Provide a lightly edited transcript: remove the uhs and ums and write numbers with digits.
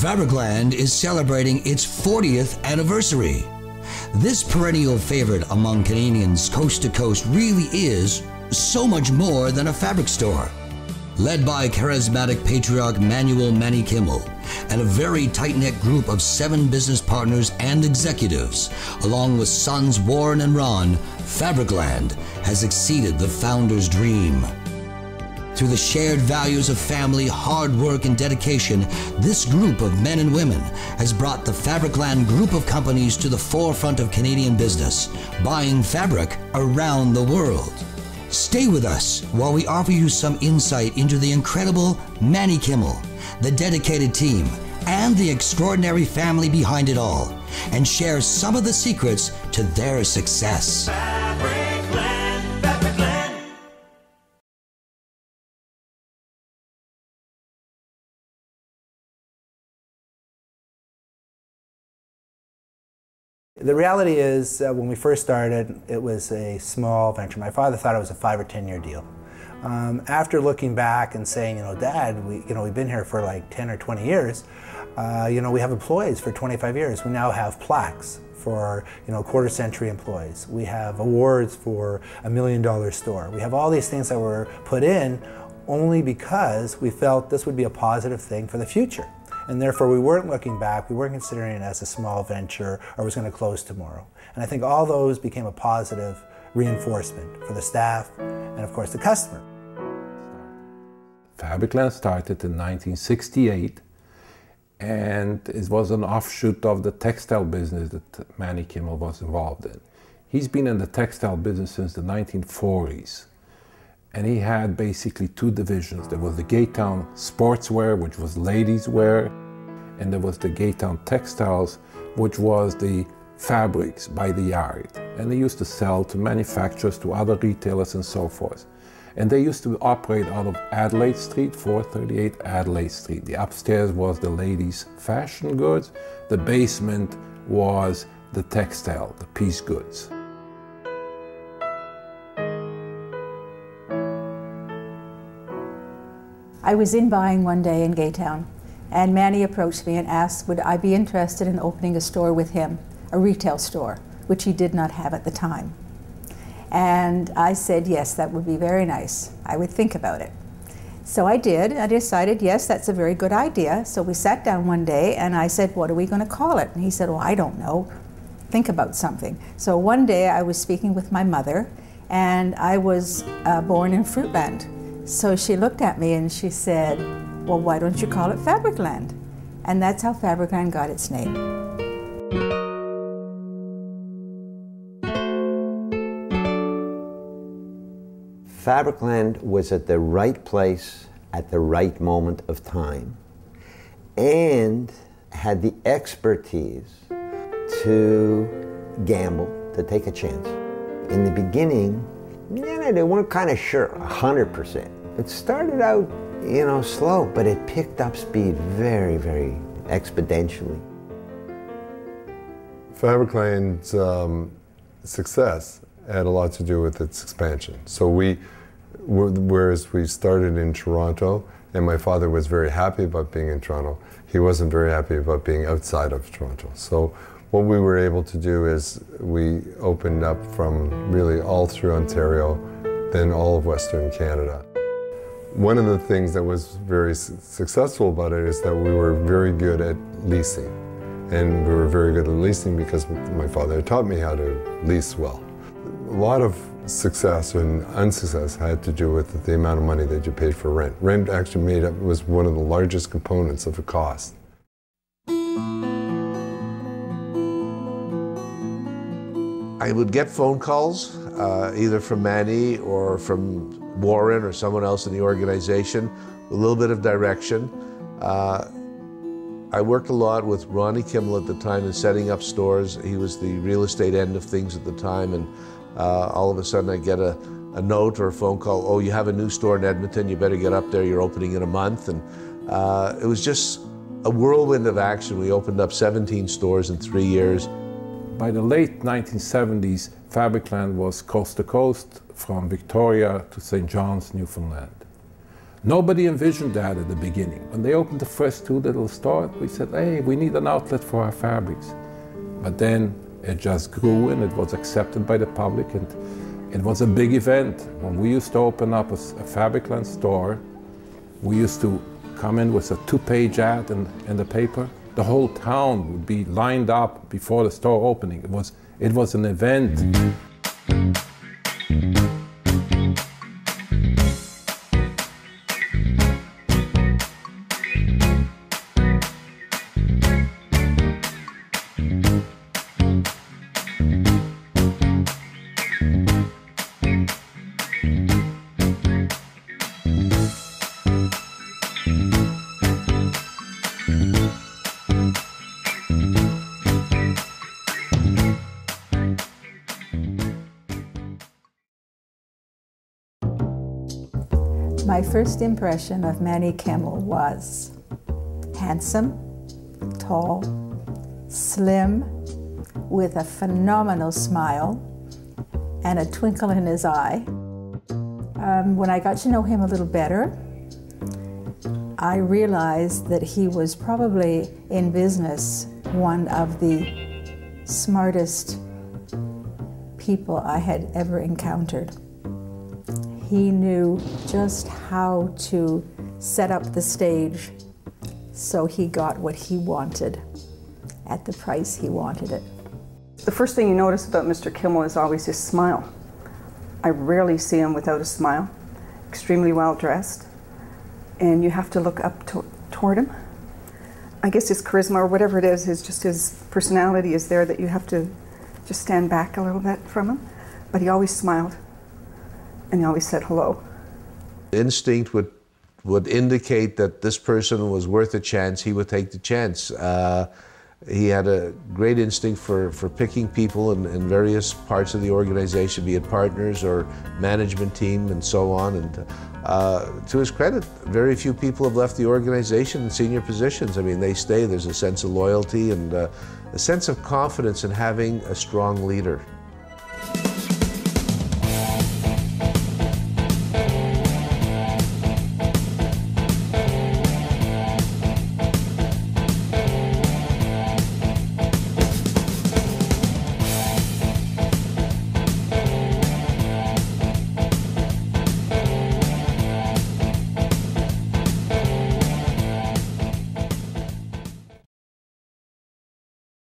Fabricland is celebrating its 40th anniversary. This perennial favorite among Canadians coast to coast really is so much more than a fabric store. Led by charismatic patriarch Manuel Manny Kimmel and a very tight-knit group of 7 business partners and executives, along with sons Warren and Ron, Fabricland has exceeded the founder's dream. Through the shared values of family, hard work, and dedication, this group of men and women has brought the Fabricland group of companies to the forefront of Canadian business, buying fabric around the world. Stay with us while we offer you some insight into the incredible Manny Kimmel, the dedicated team, and the extraordinary family behind it all, and share some of the secrets to their success. Fabricland, Fabricland. The reality is, when we first started, it was a small venture. My father thought it was a 5 or 10 year deal. After looking back and saying, Dad, we've been here for like 10 or 20 years. We have employees for 25 years. We now have plaques for, quarter-century employees. We have awards for $1 million store. We have all these things that were put in only because we felt this would be a positive thing for the future. And therefore, we weren't looking back, we weren't considering it as a small venture or was going to close tomorrow. And I think all those became a positive reinforcement for the staff and, of course, the customer. Fabricland started in 1968, and it was an offshoot of the textile business that Manny Kimmel was involved in. He's been in the textile business since the 1940s. And he had basically 2 divisions. There was the Gaytown Sportswear, which was ladies' wear, and there was the Gaytown Textiles, which was the fabrics by the yard. And they used to sell to manufacturers, to other retailers, and so forth. And they used to operate out of Adelaide Street, 438 Adelaide Street. The upstairs was the ladies' fashion goods. The basement was the textile, the piece goods. I was in buying one day in Gaytown, and Manny approached me and asked would I be interested in opening a store with him, a retail store, which he did not have at the time. And I said, yes, that would be very nice. I would think about it. So I did. I decided, yes, that's a very good idea. So we sat down one day and I said, what are we going to call it? And he said, well, I don't know. Think about something. So one day I was speaking with my mother, and I was born in Fruitland. So she looked at me and she said, well, why don't you call it Fabricland? And that's how Fabricland got its name. Fabricland was at the right place at the right moment of time and had the expertise to gamble, to take a chance. In the beginning, they weren't kind of sure, 100%. It started out, slow, but it picked up speed very, very exponentially. Fabricland's success had a lot to do with its expansion. So whereas we started in Toronto, and my father was very happy about being in Toronto, he wasn't very happy about being outside of Toronto. So what we were able to do is we opened up from really all through Ontario, then all of Western Canada. One of the things that was very successful about it is that we were very good at leasing. And we were very good at leasing because my father had taught me how to lease well. A lot of success and unsuccess had to do with the amount of money that you paid for rent. Rent actually was one of the largest components of the cost. I would get phone calls, either from Manny or from Warren or someone else in the organization, with a little bit of direction. I worked a lot with Ronnie Kimmel at the time in setting up stores. He was the real estate end of things at the time, and all of a sudden I get a note or a phone call, oh, you have a new store in Edmonton, you better get up there, you're opening in a month. And it was just a whirlwind of action. We opened up 17 stores in 3 years. By the late 1970s, Fabricland was coast to coast from Victoria to St. John's, Newfoundland. Nobody envisioned that at the beginning. When they opened the first 2 little stores, we said, hey, we need an outlet for our fabrics. But then it just grew and it was accepted by the public, and it was a big event. When we used to open up a Fabricland store, we used to come in with a 2-page ad in the paper. The whole town would be lined up before the store opening. It was an event. My first impression of Manny Kimmel was handsome, tall, slim, with a phenomenal smile and a twinkle in his eye. When I got to know him a little better, I realized that he was probably in business one of the smartest people I had ever encountered. He knew just how to set up the stage so he got what he wanted at the price he wanted it. The first thing you notice about Mr. Kimmel is always his smile. I rarely see him without a smile. Extremely well dressed, and you have to look up toward him. I guess his charisma, or whatever it is just his personality is there that you have to just stand back a little bit from him. But he always smiled, and he always said hello. Instinct would indicate that this person was worth a chance. He would take the chance. He had a great instinct for picking people in various parts of the organization, be it partners or management team and so on. And to his credit, very few people have left the organization in senior positions. I mean, they stay. There's a sense of loyalty and a sense of confidence in having a strong leader.